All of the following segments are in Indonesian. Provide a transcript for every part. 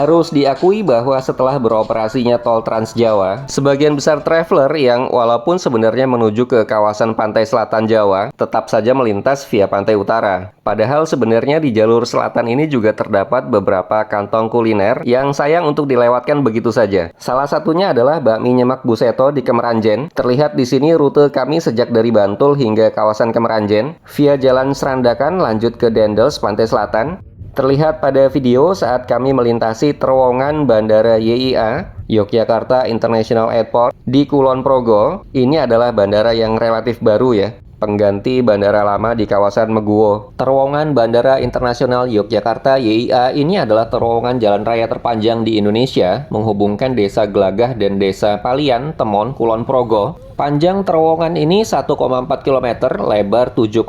Harus diakui bahwa setelah beroperasinya tol Trans Jawa, sebagian besar traveler yang walaupun sebenarnya menuju ke kawasan pantai selatan Jawa, tetap saja melintas via pantai utara. Padahal sebenarnya di jalur selatan ini juga terdapat beberapa kantong kuliner yang sayang untuk dilewatkan begitu saja. Salah satunya adalah bakmi Nyemak Bu Seto di Kemeranjen. Terlihat di sini rute kami sejak dari Bantul hingga kawasan Kemeranjen, via Jalan Serandakan lanjut ke Dendels, Pantai Selatan. Terlihat pada video saat kami melintasi terowongan Bandara YIA, Yogyakarta International Airport di Kulon Progo. Ini adalah bandara yang relatif baru ya, pengganti bandara lama di kawasan Meguwo. Terowongan Bandara Internasional Yogyakarta YIA ini adalah terowongan jalan raya terpanjang di Indonesia, menghubungkan Desa Gelagah dan Desa Palian, Temon, Kulon Progo. Panjang terowongan ini 1,4 km, lebar 7,85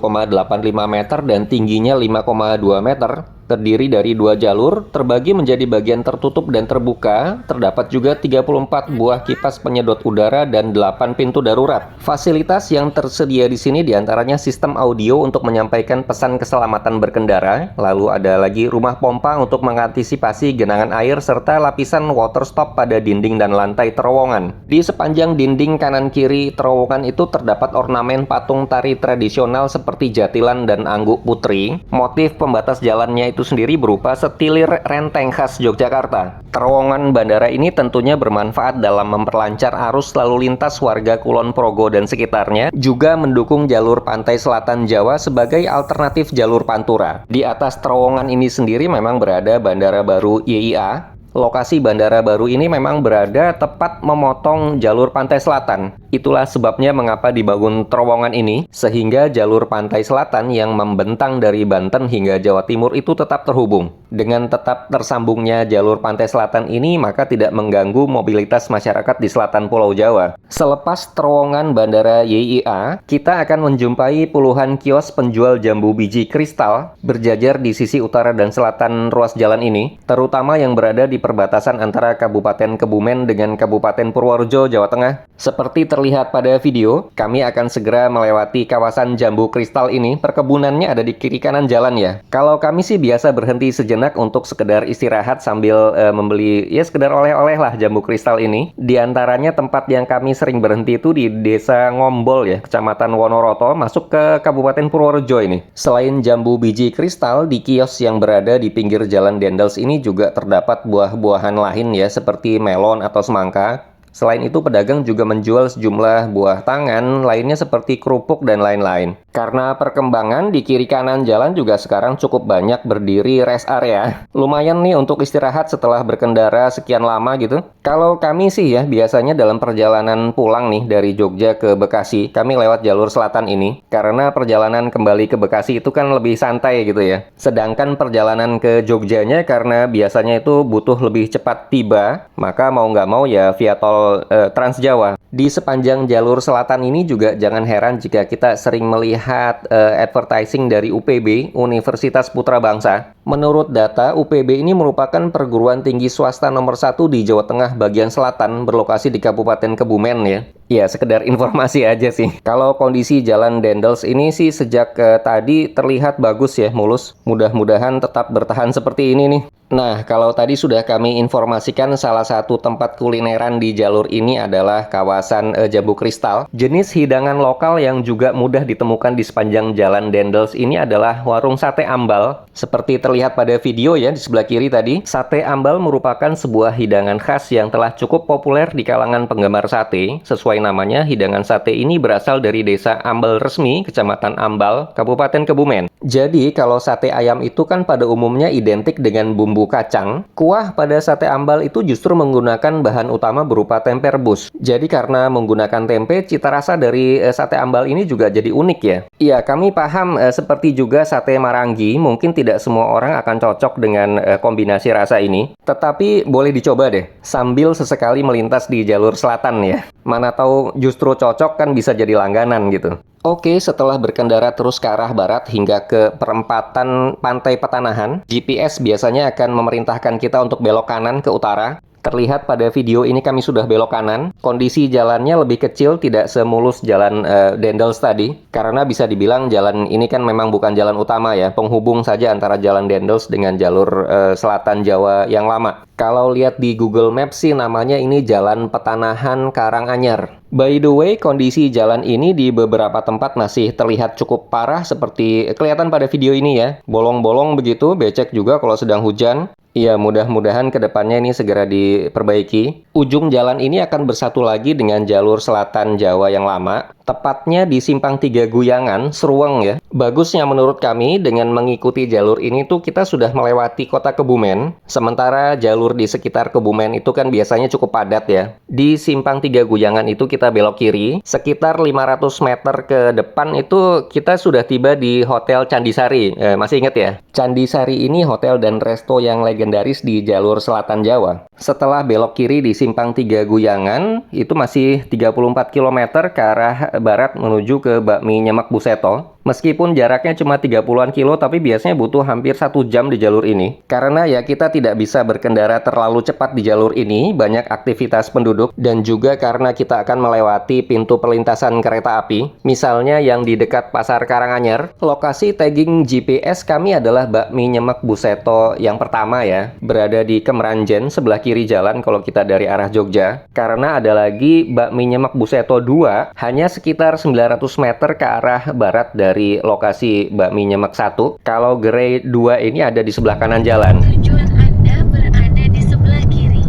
meter, dan tingginya 5,2 meter. Terdiri dari 2 jalur, terbagi menjadi bagian tertutup dan terbuka. Terdapat juga 34 buah kipas penyedot udara dan 8 pintu darurat. Fasilitas yang tersedia di sini diantaranya sistem audio untuk menyampaikan pesan keselamatan berkendara. Lalu ada lagi rumah pompa untuk mengantisipasi genangan air serta lapisan water stop pada dinding dan lantai terowongan. Di sepanjang dinding kanan kiri terowongan itu terdapat ornamen patung tari tradisional seperti jatilan dan angguk putri. Motif pembatas jalannya itu sendiri berupa setilir renteng khas Yogyakarta. Terowongan bandara ini tentunya bermanfaat dalam memperlancar arus lalu lintas warga Kulon Progo dan sekitarnya, juga mendukung jalur pantai selatan Jawa sebagai alternatif jalur Pantura. Di atas terowongan ini sendiri memang berada Bandara Baru YIA. Lokasi bandara baru ini memang berada tepat memotong jalur pantai selatan. Itulah sebabnya mengapa dibangun terowongan ini, sehingga jalur pantai selatan yang membentang dari Banten hingga Jawa Timur itu tetap terhubung. Dengan tetap tersambungnya jalur pantai selatan ini, maka tidak mengganggu mobilitas masyarakat di selatan Pulau Jawa. Selepas terowongan bandara YIA, kita akan menjumpai puluhan kios penjual jambu biji kristal berjajar di sisi utara dan selatan ruas jalan ini, terutama yang berada di perbatasan antara Kabupaten Kebumen dengan Kabupaten Purworejo, Jawa Tengah. Seperti terlihat pada video, kami akan segera melewati kawasan jambu kristal ini. Perkebunannya ada di kiri kanan jalan ya. Kalau kami sih biasa berhenti sejenak untuk sekedar istirahat sambil membeli ya sekedar oleh-oleh lah jambu kristal ini. Di antaranya tempat yang kami sering berhenti itu di Desa Ngombol ya, Kecamatan Wonoroto, masuk ke Kabupaten Purworejo ini. Selain jambu biji kristal, di kios yang berada di pinggir jalan Dendels ini juga terdapat buah-buahan lain ya, seperti melon atau semangka. Selain itu, pedagang juga menjual sejumlah buah tangan lainnya seperti kerupuk dan lain-lain. Karena perkembangan, di kiri kanan jalan juga sekarang cukup banyak berdiri rest area. Lumayan nih untuk istirahat setelah berkendara sekian lama gitu. Kalau kami sih ya, biasanya dalam perjalanan pulang nih dari Jogja ke Bekasi, kami lewat jalur selatan ini. Karena perjalanan kembali ke Bekasi itu kan lebih santai gitu ya. Sedangkan perjalanan ke Jogjanya karena biasanya itu butuh lebih cepat tiba, maka mau nggak mau ya via tol Trans Jawa. Di sepanjang jalur selatan ini juga jangan heran jika kita sering melihat advertising dari UPB, Universitas Putra Bangsa. Menurut data, UPB ini merupakan perguruan tinggi swasta nomor 1 di Jawa Tengah bagian selatan, berlokasi di Kabupaten Kebumen ya. Ya, sekedar informasi aja sih. Kalau kondisi jalan Dendels ini sih sejak tadi terlihat bagus ya, mulus. Mudah-mudahan tetap bertahan seperti ini nih. Nah, kalau tadi sudah kami informasikan salah satu tempat kulineran di jalur ini adalah kawasan Jambu Kristal. Jenis hidangan lokal yang juga mudah ditemukan di sepanjang jalan Dendels ini adalah warung sate ambal. Seperti terlihat pada video ya di sebelah kiri tadi, sate ambal merupakan sebuah hidangan khas yang telah cukup populer di kalangan penggemar sate. Sesuai namanya, hidangan sate ini berasal dari Desa Ambal Resmi, Kecamatan Ambal, Kabupaten Kebumen. Jadi, kalau sate ayam itu kan pada umumnya identik dengan bumbu kacang. Kuah pada sate ambal itu justru menggunakan bahan utama berupa tempe rebus. Jadi karena menggunakan tempe, cita rasa dari sate ambal ini juga jadi unik ya. Iya, kami paham seperti juga sate Marangi, mungkin tidak semua orang akan cocok dengan kombinasi rasa ini. Tetapi boleh dicoba deh, sambil sesekali melintas di jalur selatan ya. Mana tahu justru cocok kan bisa jadi langganan gitu. Oke, setelah berkendara terus ke arah barat hingga ke perempatan Pantai Petanahan, GPS biasanya akan memerintahkan kita untuk belok kanan ke utara. Terlihat pada video ini kami sudah belok kanan. Kondisi jalannya lebih kecil, tidak semulus jalan Dendels tadi. Karena bisa dibilang jalan ini kan memang bukan jalan utama ya, penghubung saja antara jalan Dendels dengan jalur selatan Jawa yang lama. Kalau lihat di Google Maps sih namanya ini Jalan Petanahan Karanganyar. By the way, kondisi jalan ini di beberapa tempat masih terlihat cukup parah seperti kelihatan pada video ini ya. Bolong-bolong begitu, becek juga kalau sedang hujan. Ya, mudah-mudahan ke depannya ini segera diperbaiki. Ujung jalan ini akan bersatu lagi dengan jalur selatan Jawa yang lama, tepatnya di Simpang 3 Guyangan, Seruang ya. Bagusnya menurut kami, dengan mengikuti jalur ini tuh kita sudah melewati kota Kebumen, sementara jalur di sekitar Kebumen itu kan biasanya cukup padat ya. Di Simpang 3 Guyangan itu kita belok kiri, sekitar 500 meter ke depan itu kita sudah tiba di Hotel Candisari. Masih ingat ya? Candisari ini hotel dan resto yang legendaris di jalur selatan Jawa. Setelah belok kiri di Simpang 3 Guyangan, itu masih 34 km ke arah barat menuju ke Bakmi Nyemek Buseto. Meskipun jaraknya cuma 30-an kilo, tapi biasanya butuh hampir 1 jam di jalur ini. Karena ya kita tidak bisa berkendara terlalu cepat di jalur ini, banyak aktivitas penduduk, dan juga karena kita akan melewati pintu perlintasan kereta api. Misalnya yang di dekat Pasar Karanganyar, lokasi tagging GPS kami adalah Bakmi Nyemek Buseto yang pertama ya, berada di Kemeranjen, sebelah kiri jalan kalau kita dari arah Jogja. Karena ada lagi Bakmi Nyemek Buseto 2, hanya sekitar 900 meter ke arah barat dari lokasi Bakmi Nyemek 1. Kalau gerai 2 ini ada di sebelah kanan jalan. Tujuan Anda berada di sebelah kiri.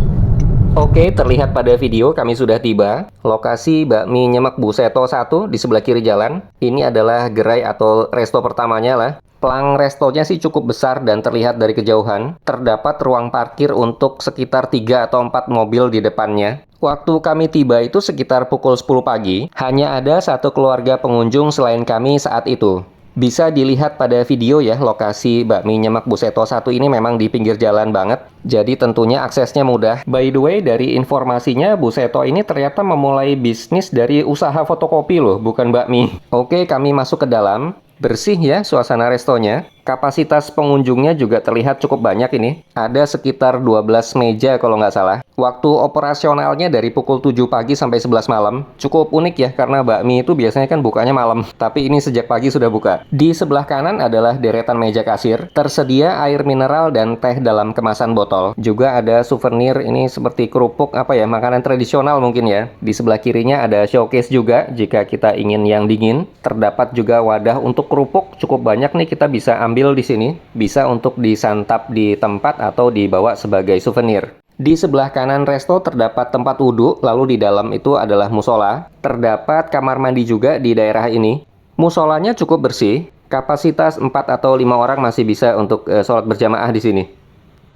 Oke, terlihat pada video kami sudah tiba. Lokasi Bakmi Nyemek Buseto 1 di sebelah kiri jalan. Ini adalah gerai atau resto pertamanya lah. Pelang restonya sih cukup besar dan terlihat dari kejauhan. Terdapat ruang parkir untuk sekitar 3 atau 4 mobil di depannya. Waktu kami tiba itu sekitar pukul 10 pagi. Hanya ada satu keluarga pengunjung selain kami saat itu. Bisa dilihat pada video ya, lokasi Bakmi Nyemek Buseto 1 ini memang di pinggir jalan banget. Jadi tentunya aksesnya mudah. By the way, dari informasinya, Buseto ini ternyata memulai bisnis dari usaha fotokopi loh, bukan bakmi. Oke, kami masuk ke dalam. Bersih ya suasana restonya. Kapasitas pengunjungnya juga terlihat cukup banyak ini. Ada sekitar 12 meja kalau nggak salah. Waktu operasionalnya dari pukul 7 pagi sampai 11 malam. Cukup unik ya, karena bakmi itu biasanya kan bukanya malam. Tapi ini sejak pagi sudah buka. Di sebelah kanan adalah deretan meja kasir. Tersedia air mineral dan teh dalam kemasan botol. Juga ada souvenir ini seperti kerupuk, makanan tradisional mungkin ya. Di sebelah kirinya ada showcase juga jika kita ingin yang dingin. Terdapat juga wadah untuk kerupuk. Cukup banyak nih, kita bisa ambil di sini, bisa untuk disantap di tempat atau dibawa sebagai souvenir. Di sebelah kanan resto terdapat tempat wudhu, lalu di dalam itu adalah musola. Terdapat kamar mandi juga di daerah ini. Musolanya cukup bersih, kapasitas 4 atau 5 orang masih bisa untuk sholat berjamaah di sini.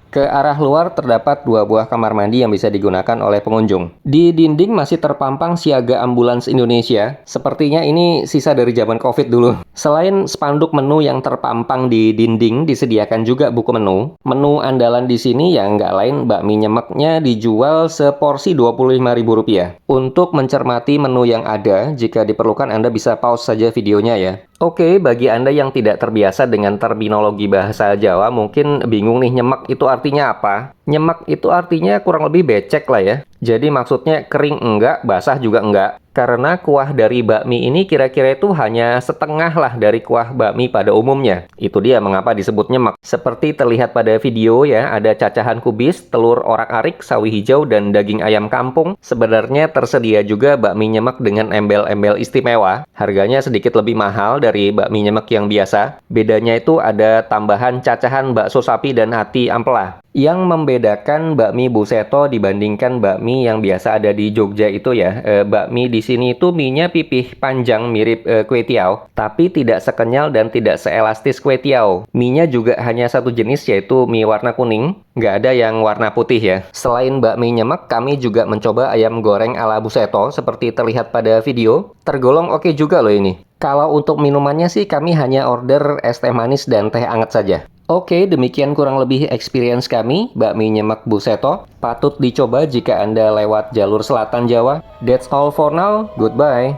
Ke arah luar terdapat 2 buah kamar mandi yang bisa digunakan oleh pengunjung. Di dinding masih terpampang siaga ambulans Indonesia. Sepertinya ini sisa dari zaman Covid dulu. Selain spanduk menu yang terpampang di dinding, disediakan juga buku menu. Menu andalan di sini yang nggak lain bakmi nyemeknya dijual seporsi Rp25.000. Untuk mencermati menu yang ada, jika diperlukan Anda bisa pause saja videonya ya. Oke, bagi Anda yang tidak terbiasa dengan terminologi bahasa Jawa, mungkin bingung nih nyemek itu artinya apa? Nyemek itu artinya kurang lebih becek lah ya. Jadi maksudnya kering enggak, basah juga enggak. Karena kuah dari bakmi ini kira-kira itu hanya setengah lah dari kuah bakmi pada umumnya. Itu dia mengapa disebut nyemek. Seperti terlihat pada video ya, ada cacahan kubis, telur orak-arik, sawi hijau, dan daging ayam kampung. Sebenarnya tersedia juga bakmi nyemek dengan embel-embel istimewa. Harganya sedikit lebih mahal dari bakmi nyemek yang biasa. Bedanya itu ada tambahan cacahan bakso sapi dan hati ampela. Yang membedakan bakmi Buseto dibandingkan bakmi yang biasa ada di Jogja itu ya, bakmi di sini itu mie-nya pipih panjang mirip kue tiaw, tapi tidak sekenyal dan tidak seelastis kue tiaw. Mie-nya juga hanya satu jenis, yaitu mie warna kuning, nggak ada yang warna putih ya. Selain bakmi nyemek, kami juga mencoba ayam goreng ala Buseto seperti terlihat pada video. Tergolong oke juga loh ini. Kalau untuk minumannya sih kami hanya order es teh manis dan teh hangat saja. Oke, demikian kurang lebih experience kami, bakmi nyemek Buseto. Patut dicoba jika Anda lewat jalur selatan Jawa. That's all for now, goodbye.